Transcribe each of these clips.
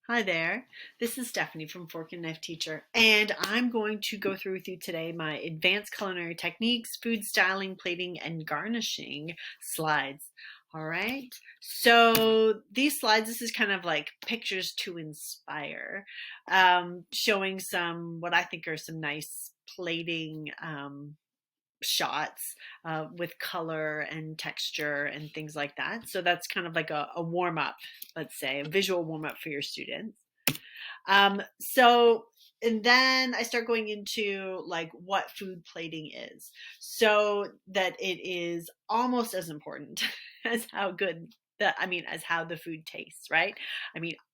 Hi there. This is Stephanie from Fork and Knife Teacher, and I'm going to go through with you today my advanced culinary techniques, food styling, plating, and garnishing slides. All right. So these slides, this is kind of like pictures to inspire, showing some what I think are some nice plating shots with color and texture and things like that. So that's kind of like a warm up, let's say, a visual warm up for your students. So, and then I start going into like what food plating is, so that it is almost as important as how good as how the food tastes, right?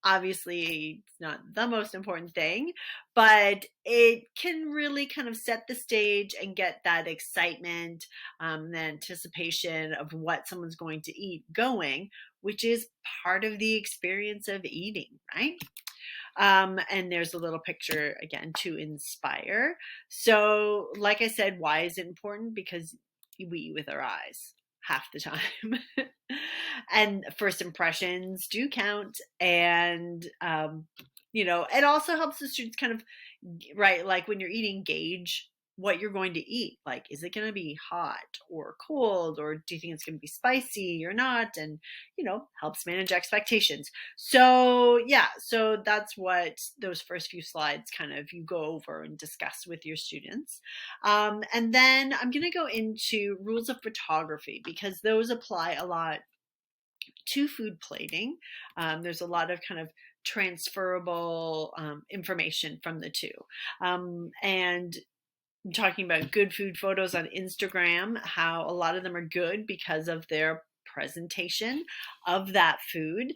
Obviously it's not the most important thing, but it can really kind of set the stage and get that excitement, the anticipation of what someone's going to eat going, which is part of the experience of eating, right? And there's a little picture again to inspire. So, like I said, why is it important? Because we eat with our eyes half the time. And first impressions do count. And, it also helps the students kind of, right, like when you're eating, gauge what you're going to eat. Like, is it going to be hot or cold, or do you think it's going to be spicy or not? And, helps manage expectations. So, yeah, so that's what those first few slides kind of you go over and discuss with your students. And then I'm going to go into rules of photography because those apply a lot to food plating. There's a lot of kind of transferable information from the two. And I'm talking about good food photos on Instagram, how a lot of them are good because of their presentation of that food,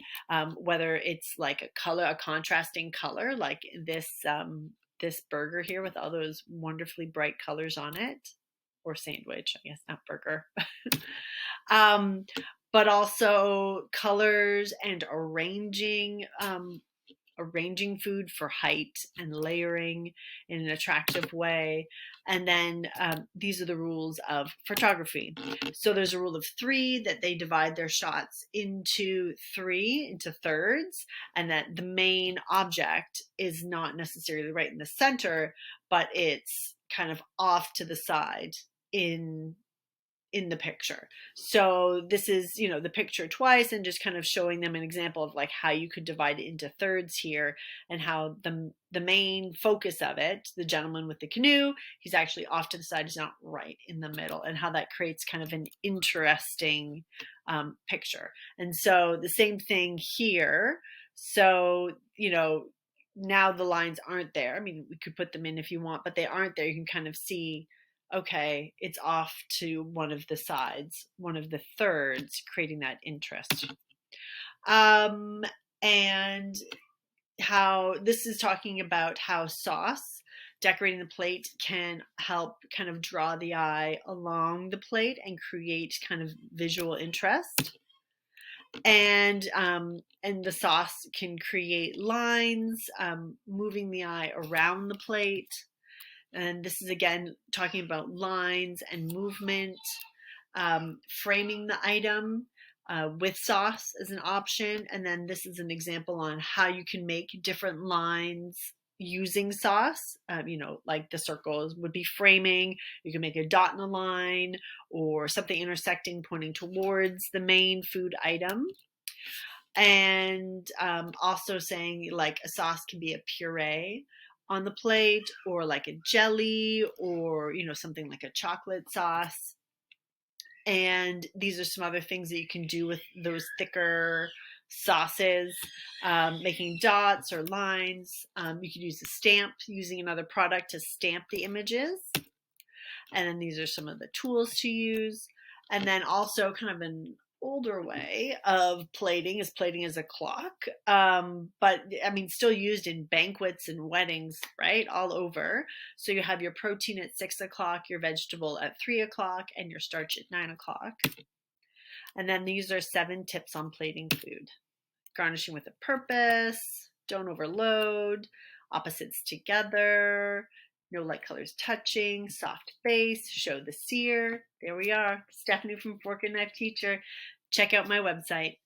whether it's like a contrasting color, like this burger here with all those wonderfully bright colors on it, or sandwich, I guess, not burger. um, but also colors and arranging food for height and layering in an attractive way. And then these are the rules of photography. So there's a rule of three, that they divide their shots into thirds, and that the main object is not necessarily right in the center, but it's kind of off to the side in the picture. So this is, the picture twice, and just kind of showing them an example of like how you could divide it into thirds here, and how the main focus of it, the gentleman with the canoe, he's actually off to the side, he's not right in the middle, and how that creates kind of an interesting picture. And so the same thing here. So, now the lines aren't there. We could put them in if you want, but they aren't there. You can kind of see, okay, it's off to one of the sides, one of the thirds, creating that interest. And how this is talking about how sauce, decorating the plate, can help kind of draw the eye along the plate and create kind of visual interest. And the sauce can create lines, moving the eye around the plate. And this is again talking about lines and movement, framing the item with sauce as an option. And then this is an example on how you can make different lines using sauce. Like the circles would be framing. You can make a dot in a line, or something intersecting pointing towards the main food item. And also saying like a sauce can be a puree on the plate, or like a jelly, or something like a chocolate sauce. And these are some other things that you can do with those thicker sauces, making dots or lines. You could use a stamp, using another product to stamp the images. And then these are some of the tools to use. And then also kind of an older way of plating is plating as a clock, but still used in banquets and weddings, right, all over. So you have your protein at 6 o'clock, your vegetable at 3 o'clock, and your starch at 9 o'clock. And then these are 7 tips on plating food. Garnishing with a purpose, don't overload, opposites together, no light colors touching, soft base, show the sear. There we are. Stephanie from Fork and Knife Teacher. Check out my website.